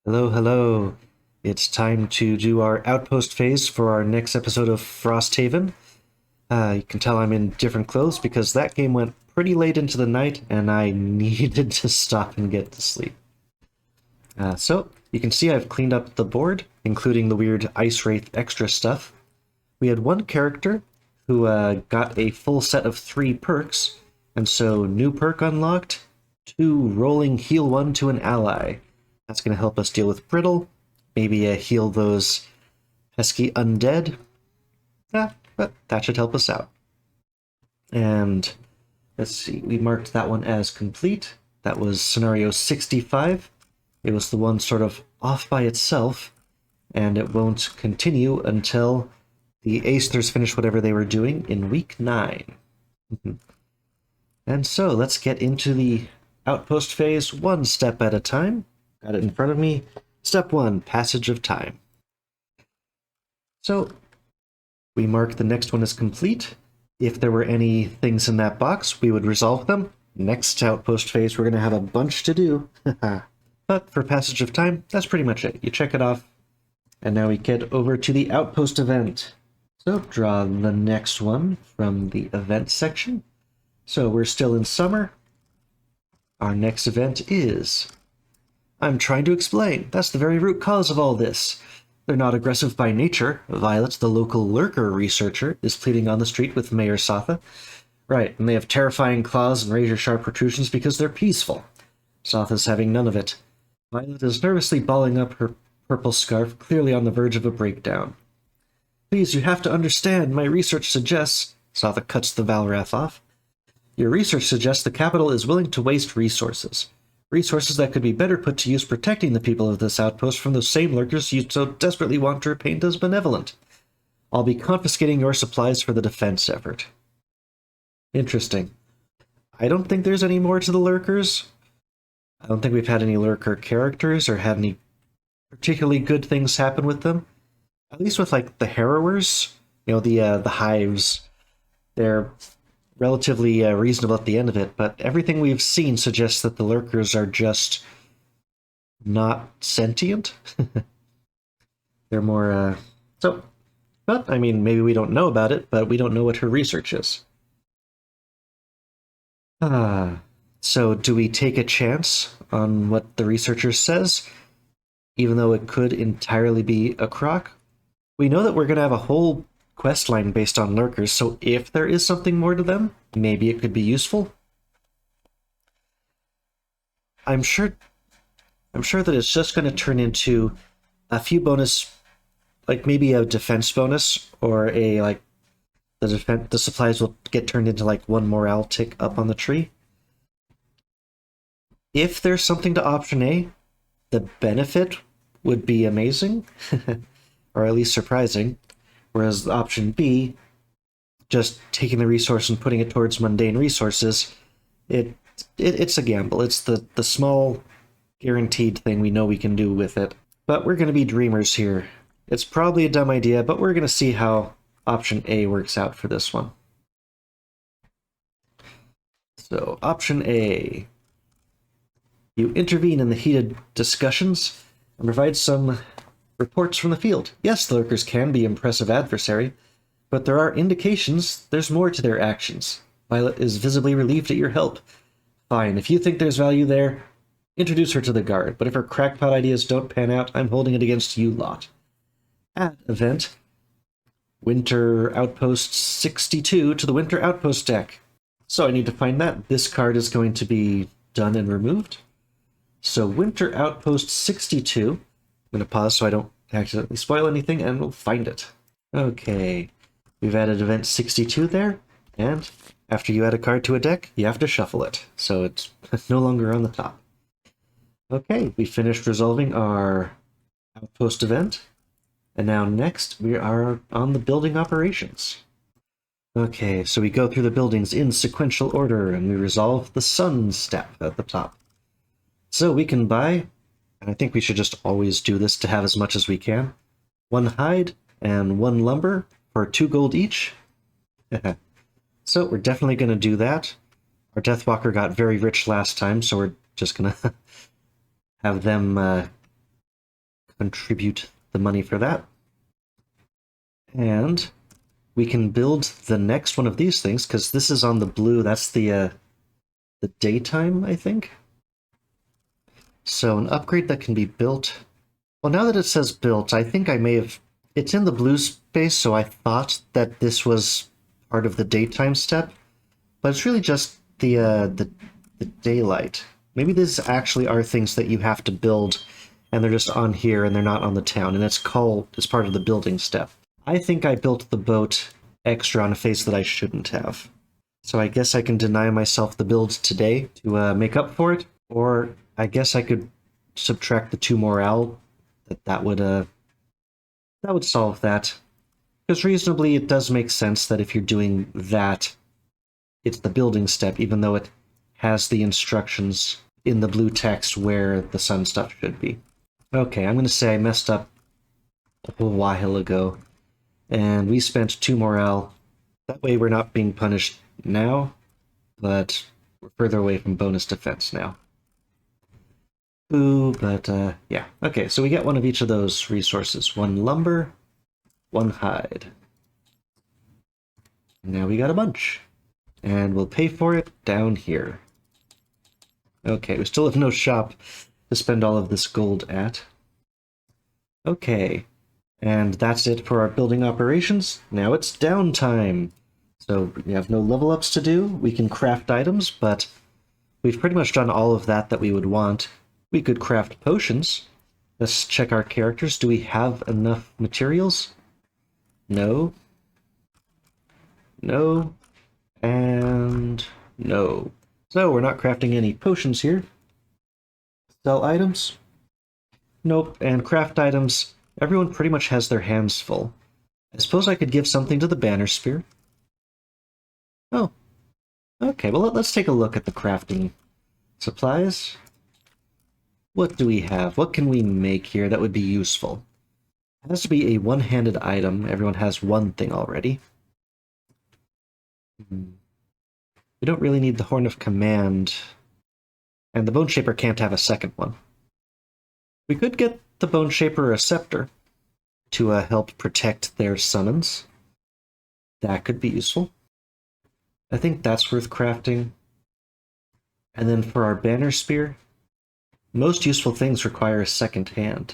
Hello, hello. It's time to do our Outpost phase for our next episode of Frosthaven. You can tell I'm in different clothes because that game went pretty late into the night and I needed to stop and get to sleep. So, you can see I've cleaned up the board, including the weird Ice Wraith extra stuff. We had one character who got a full set of 3 perks, and so new perk unlocked, 2 rolling heal 1 to an ally. That's going to help us deal with brittle, maybe heal those pesky undead. But that should help us out. And let's see, we marked that one as complete. That was scenario 65. It was the one sort of off by itself, and it won't continue until the Aesthers finish whatever they were doing in week 9. And so let's get into the Outpost phase one step at a time. Got it in front of me. Step 1, Passage of Time. So we mark the next one as complete. If there were any things in that box, we would resolve them. Next Outpost phase, we're going to have a bunch to do. But for Passage of Time, that's pretty much it. You check it off, and now we get over to the Outpost event. So draw the next one from the event section. So we're still in summer. Our next event is... I'm trying to explain. That's the very root cause of all this. They're not aggressive by nature. Violet, the local lurker researcher, is pleading on the street with Mayor Satha. Right, and they have terrifying claws and razor-sharp protrusions because they're peaceful. Satha's having none of it. Violet is nervously balling up her purple scarf, clearly on the verge of a breakdown. Please, you have to understand, my research suggests... Satha cuts the Valrath off. Your research suggests the capital is willing to waste resources. Resources that could be better put to use protecting the people of this outpost from those same lurkers you so desperately want to paint as benevolent. I'll be confiscating your supplies for the defense effort. Interesting. I don't think there's any more to the lurkers. I don't think we've had any lurker characters or had any particularly good things happen with them. At least with, like, the harrowers, the hives. They're relatively reasonable at the end of it, but everything we've seen suggests that the lurkers are just not sentient. They're more, but, I mean, maybe we don't know about it, but we don't know what her research is. So do we take a chance on what the researcher says, even though it could entirely be a crock? We know that we're going to have a whole quest line based on lurkers, so if there is something more to them, maybe it could be useful. I'm sure that it's just going to turn into a few bonus, like maybe a defense bonus, or a, like, the supplies will get turned into, like, one morale tick up on the tree. If there's something to option A, the benefit would be amazing, or at least surprising. Whereas option B, just taking the resource and putting it towards mundane resources, it's a gamble. It's the small guaranteed thing we know we can do with it. But we're going to be dreamers here. It's probably a dumb idea, but we're going to see how option A works out for this one. So option A. You intervene in the heated discussions and provide some reports from the field. Yes, the lurkers can be impressive adversary, but there are indications there's more to their actions. Violet is visibly relieved at your help. Fine, if you think there's value there, introduce her to the guard, but if her crackpot ideas don't pan out, I'm holding it against you lot. Add event Winter Outpost 62 to the Winter Outpost deck. So I need to find that. This card is going to be done and removed. So Winter Outpost 62. I'm going to pause so I don't accidentally spoil anything, and we'll find it. Okay, we've added event 62 there, and after you add a card to a deck, you have to shuffle it, so it's no longer on the top. Okay, we finished resolving our Outpost event, and now next we are on the building operations. Okay, so we go through the buildings in sequential order, and we resolve the sun step at the top. So we can buy... and I think we should just always do this to have as much as we can. 1 hide and 1 lumber for 2 gold each. So we're definitely going to do that. Our Deathwalker got very rich last time, so we're just going to have them contribute the money for that. And we can build the next one of these things, because this is on the blue. That's the daytime, I think. So an upgrade that can be built. Well, now that it says built, I think I may have... It's in the blue space, so I thought that this was part of the daytime step, but it's really just the daylight. Maybe these actually are things that you have to build, and they're just on here, and they're not on the town, and it's part of the building step. I think I built the boat extra on a phase that I shouldn't have. So I guess I can deny myself the build today to make up for it, or I guess I could subtract the 2 morale. That would solve that. Because reasonably, it does make sense that if you're doing that, it's the building step, even though it has the instructions in the blue text where the sun stuff should be. Okay, I'm going to say I messed up a while ago, and we spent 2 morale. That way we're not being punished now, but we're further away from bonus defense now. Ooh, but yeah. Okay, so we get one of each of those resources. 1 lumber, 1 hide. Now we got a bunch. And we'll pay for it down here. Okay, we still have no shop to spend all of this gold at. Okay, and that's it for our building operations. Now it's downtime. So we have no level ups to do. We can craft items, but we've pretty much done all of that we would want. We could craft potions. Let's check our characters. Do we have enough materials? No. No. And no. So we're not crafting any potions here. Sell items? Nope. And craft items. Everyone pretty much has their hands full. I suppose I could give something to the banner spear. Oh. Okay, well let's take a look at the crafting supplies. What do we have? What can we make here that would be useful? It has to be a one-handed item. Everyone has one thing already. We don't really need the Horn of Command. And the Bone Shaper can't have a second one. We could get the Bone Shaper a scepter to help protect their summons. That could be useful. I think that's worth crafting. And then for our banner spear, most useful things require a second hand.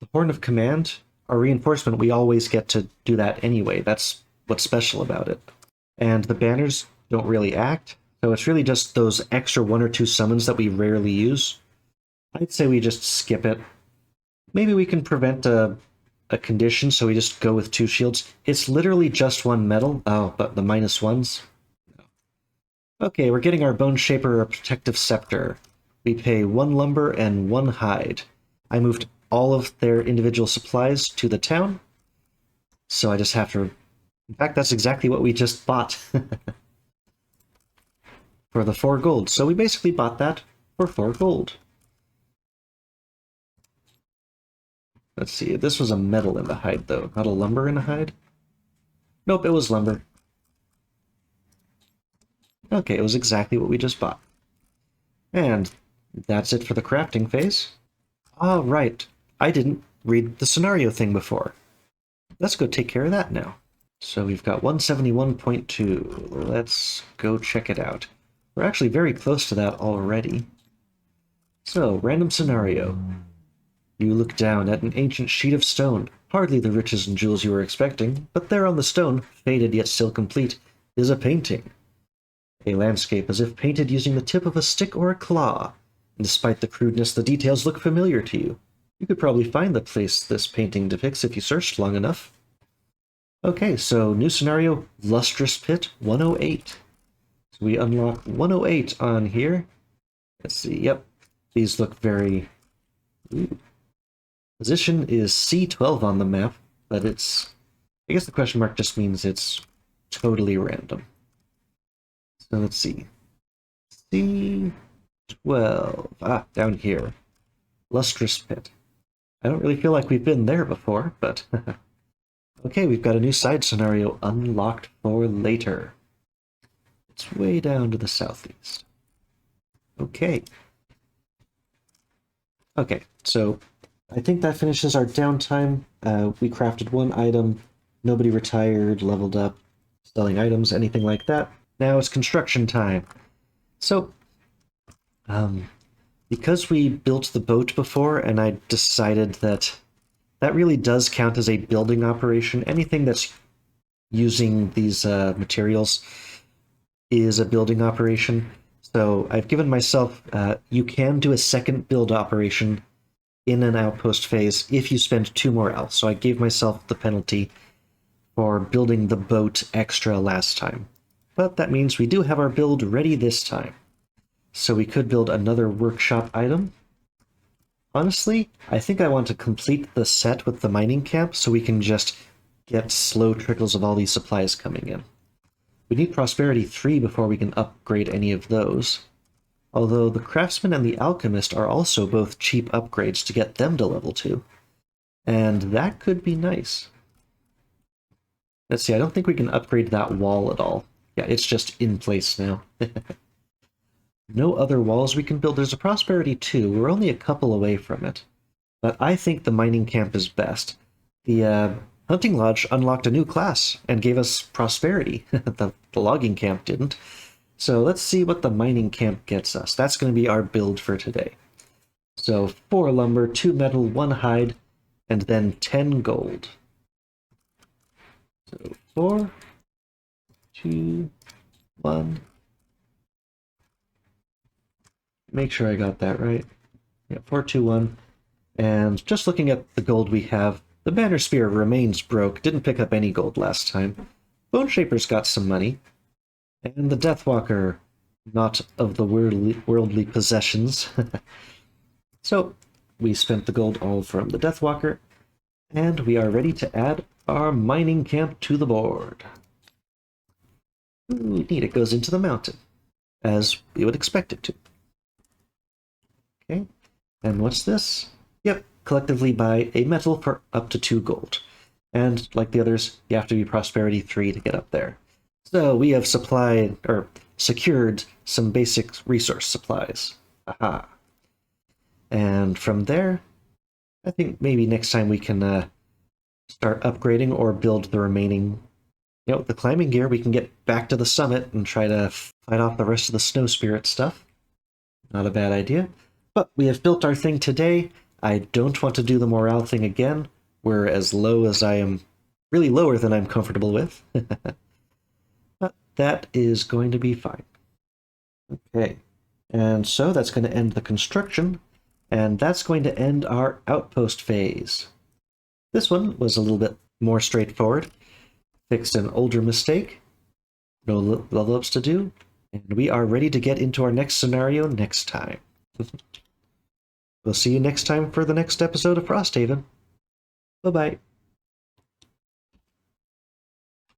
The Horn of Command, our reinforcement, we always get to do that anyway. That's what's special about it. And the banners don't really act, so it's really just those extra 1 or 2 summons that we rarely use. I'd say we just skip it. Maybe we can prevent a condition, so we just go with 2 shields. It's literally just 1 metal. Oh, but the -1s? No. Okay, we're getting our Bone Shaper a protective scepter. We pay 1 lumber and 1 hide. I moved all of their individual supplies to the town, so I just have to... In fact, that's exactly what we just bought. For the 4 gold. So we basically bought that for 4 gold. Let's see, this was a metal in the hide, though, not a lumber in the hide? Nope, it was lumber. Okay, it was exactly what we just bought. And that's it for the crafting phase. Ah, right. I didn't read the scenario thing before. Let's go take care of that now. So we've got 171.2. Let's go check it out. We're actually very close to that already. So, random scenario. You look down at an ancient sheet of stone. Hardly the riches and jewels you were expecting, but there on the stone, faded yet still complete, is a painting. A landscape as if painted using the tip of a stick or a claw. And despite the crudeness, the details look familiar to you. You could probably find the place this painting depicts if you searched long enough. Okay, so new scenario, Lustrous Pit 108. So we unlock 108 on here. Let's see, yep. These look very... Ooh. Position is C12 on the map, but it's... I guess the question mark just means it's totally random. So let's see. C12. Ah, down here. Lustrous Pit. I don't really feel like we've been there before, but... Okay, we've got a new side scenario unlocked for later. It's way down to the southeast. Okay. Okay, so I think that finishes our downtime. We crafted one item, nobody retired, leveled up, selling items, anything like that. Now it's construction time. So, because we built the boat before, and I decided that that really does count as a building operation. Anything that's using these materials is a building operation. So I've given myself, you can do a second build operation in an outpost phase if you spend 2 more else. So I gave myself the penalty for building the boat extra last time. But that means we do have our build ready this time. So we could build another workshop item. Honestly, I think I want to complete the set with the mining camp so we can just get slow trickles of all these supplies coming in. We need Prosperity 3 before we can upgrade any of those. Although the Craftsman and the Alchemist are also both cheap upgrades to get them to level 2. And that could be nice. Let's see, I don't think we can upgrade that wall at all. Yeah, it's just in place now. No other walls we can build. There's a Prosperity 2. We're only a couple away from it. But I think the mining camp is best. The Hunting Lodge unlocked a new class and gave us Prosperity. The logging camp didn't. So let's see what the mining camp gets us. That's going to be our build for today. So 4 lumber, 2 metal, 1 hide, and then 10 gold. So 4, 2, 1. Make sure I got that right. Yeah, 4, 2, 1. And just looking at the gold we have, the Banner Spear remains broke. Didn't pick up any gold last time. Bone Shaper's got some money. And the Deathwalker, not of the worldly possessions. So, we spent the gold all from the Deathwalker, and we are ready to add our mining camp to the board. Ooh, neat, it goes into the mountain, as we would expect it to. Okay, and what's this? Yep, collectively buy a metal for up to 2 gold. And like the others, you have to be Prosperity 3 to get up there. So we have supplied, or secured, some basic resource supplies. Aha. And from there, I think maybe next time we can start upgrading or build the remaining, the climbing gear. We can get back to the summit and try to fight off the rest of the snow spirit stuff. Not a bad idea. But we have built our thing today. I don't want to do the morale thing again. We're as low as I am, really lower than I'm comfortable with. But that is going to be fine. Okay, and so that's going to end the construction, and that's going to end our outpost phase. This one was a little bit more straightforward. Fixed an older mistake, no level ups to do, and we are ready to get into our next scenario next time. We'll see you next time for the next episode of Frosthaven. Bye-bye.